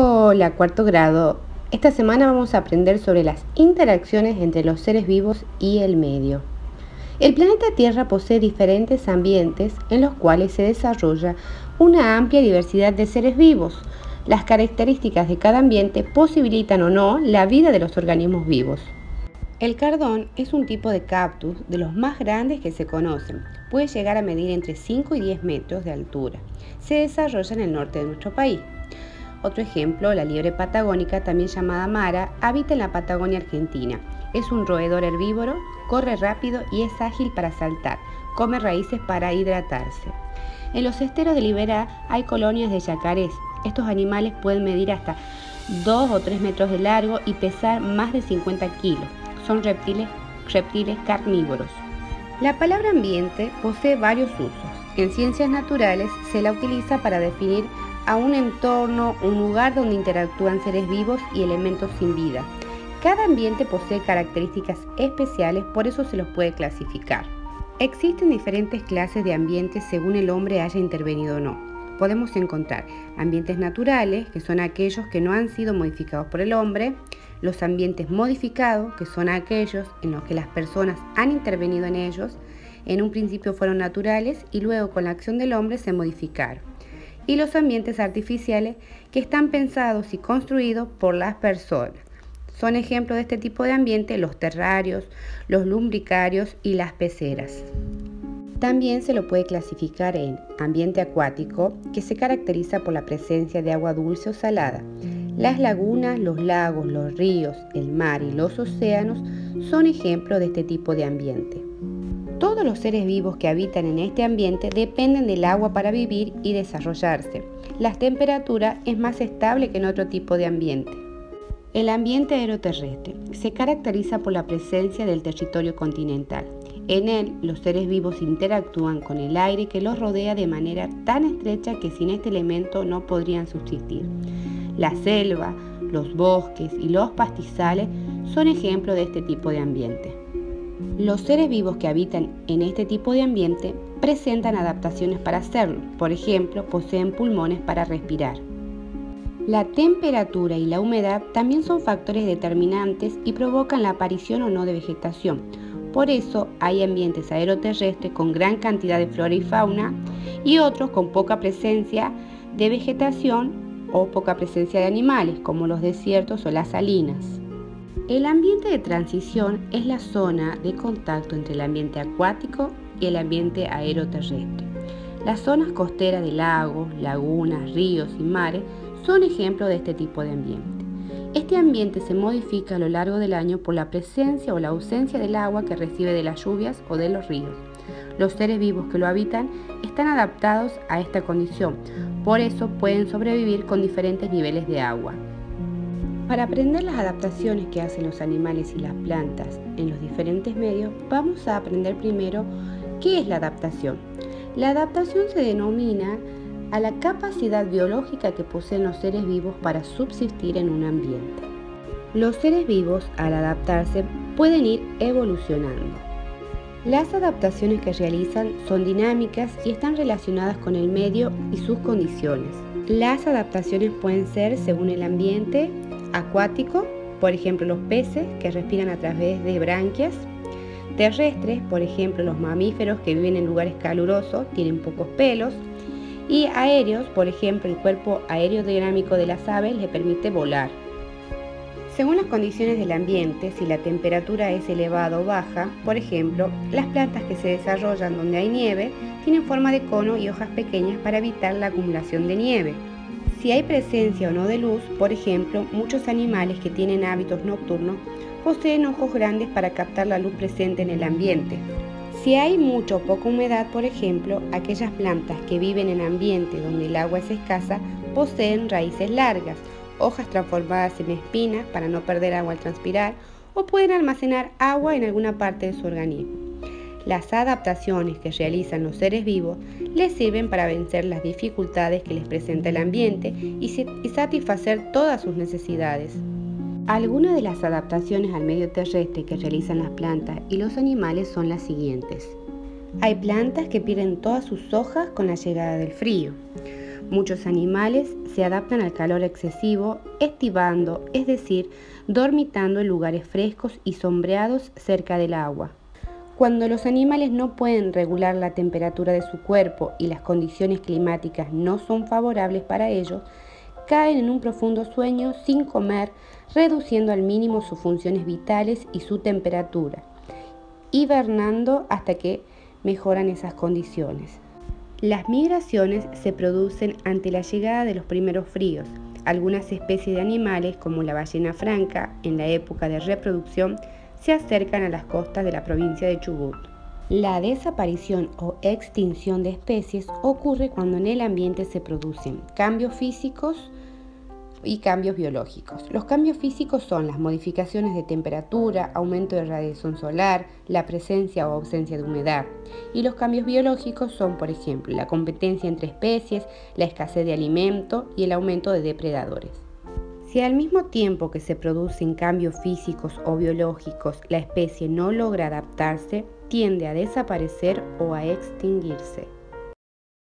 Hola, cuarto grado. Esta semana vamos a aprender sobre las interacciones entre los seres vivos y el medio. El planeta Tierra posee diferentes ambientes en los cuales se desarrolla una amplia diversidad de seres vivos. Las características de cada ambiente posibilitan o no la vida de los organismos vivos. El cardón es un tipo de cactus de los más grandes que se conocen. Puede llegar a medir entre 5 y 10 metros de altura. Se desarrolla en el norte de nuestro país. Otro ejemplo, la liebre patagónica, también llamada mara, habita en la Patagonia argentina. Es un roedor herbívoro, corre rápido y es ágil para saltar. Come raíces para hidratarse. En los esteros de Liberá hay colonias de yacarés. Estos animales pueden medir hasta 2 o 3 metros de largo y pesar más de 50 kilos. Son reptiles carnívoros. La palabra ambiente posee varios usos. En ciencias naturales se la utiliza para definir a un entorno, un lugar donde interactúan seres vivos y elementos sin vida. Cada ambiente posee características especiales, por eso se los puede clasificar. Existen diferentes clases de ambientes según el hombre haya intervenido o no. Podemos encontrar ambientes naturales, que son aquellos que no han sido modificados por el hombre, los ambientes modificados, que son aquellos en los que las personas han intervenido en ellos, en un principio fueron naturales y luego con la acción del hombre se modificaron. Y los ambientes artificiales que están pensados y construidos por las personas. Son ejemplos de este tipo de ambiente los terrarios, los lumbricarios y las peceras. También se lo puede clasificar en ambiente acuático, que se caracteriza por la presencia de agua dulce o salada. Las lagunas, los lagos, los ríos, el mar y los océanos son ejemplos de este tipo de ambiente. Todos los seres vivos que habitan en este ambiente dependen del agua para vivir y desarrollarse. La temperatura es más estable que en otro tipo de ambiente. El ambiente aeroterrestre se caracteriza por la presencia del territorio continental. En él, los seres vivos interactúan con el aire que los rodea de manera tan estrecha que sin este elemento no podrían subsistir. La selva, los bosques y los pastizales son ejemplos de este tipo de ambiente. Los seres vivos que habitan en este tipo de ambiente presentan adaptaciones para hacerlo. Por ejemplo, poseen pulmones para respirar. La temperatura y la humedad también son factores determinantes y provocan la aparición o no de vegetación. Por eso hay ambientes aeroterrestres con gran cantidad de flora y fauna y otros con poca presencia de vegetación o poca presencia de animales, como los desiertos o las salinas. El ambiente de transición es la zona de contacto entre el ambiente acuático y el ambiente aeroterrestre. Las zonas costeras de lagos, lagunas, ríos y mares son ejemplos de este tipo de ambiente. Este ambiente se modifica a lo largo del año por la presencia o la ausencia del agua que recibe de las lluvias o de los ríos. Los seres vivos que lo habitan están adaptados a esta condición, por eso pueden sobrevivir con diferentes niveles de agua. Para aprender las adaptaciones que hacen los animales y las plantas en los diferentes medios, vamos a aprender primero qué es la adaptación. La adaptación se denomina a la capacidad biológica que poseen los seres vivos para subsistir en un ambiente. Los seres vivos, al adaptarse, pueden ir evolucionando. Las adaptaciones que realizan son dinámicas y están relacionadas con el medio y sus condiciones. Las adaptaciones pueden ser según el ambiente acuático, por ejemplo los peces que respiran a través de branquias, terrestres, por ejemplo los mamíferos que viven en lugares calurosos, tienen pocos pelos, y aéreos, por ejemplo el cuerpo aerodinámico de las aves le permite volar. Según las condiciones del ambiente, si la temperatura es elevada o baja, por ejemplo, las plantas que se desarrollan donde hay nieve tienen forma de cono y hojas pequeñas para evitar la acumulación de nieve. Si hay presencia o no de luz, por ejemplo, muchos animales que tienen hábitos nocturnos poseen ojos grandes para captar la luz presente en el ambiente. Si hay mucha o poca humedad, por ejemplo, aquellas plantas que viven en ambientes donde el agua es escasa poseen raíces largas, hojas transformadas en espinas para no perder agua al transpirar o pueden almacenar agua en alguna parte de su organismo. Las adaptaciones que realizan los seres vivos les sirven para vencer las dificultades que les presenta el ambiente y satisfacer todas sus necesidades. Algunas de las adaptaciones al medio terrestre que realizan las plantas y los animales son las siguientes. Hay plantas que pierden todas sus hojas con la llegada del frío. Muchos animales se adaptan al calor excesivo, estivando, es decir, dormitando en lugares frescos y sombreados cerca del agua. Cuando los animales no pueden regular la temperatura de su cuerpo y las condiciones climáticas no son favorables para ellos, caen en un profundo sueño sin comer, reduciendo al mínimo sus funciones vitales y su temperatura, hibernando hasta que mejoran esas condiciones. Las migraciones se producen ante la llegada de los primeros fríos. Algunas especies de animales, como la ballena franca, en la época de reproducción, se acercan a las costas de la provincia de Chubut. La desaparición o extinción de especies ocurre cuando en el ambiente se producen cambios físicos y cambios biológicos. Los cambios físicos son las modificaciones de temperatura, aumento de radiación solar, la presencia o ausencia de humedad. Y los cambios biológicos son, por ejemplo, la competencia entre especies, la escasez de alimento y el aumento de depredadores. Si al mismo tiempo que se producen cambios físicos o biológicos, la especie no logra adaptarse, tiende a desaparecer o a extinguirse.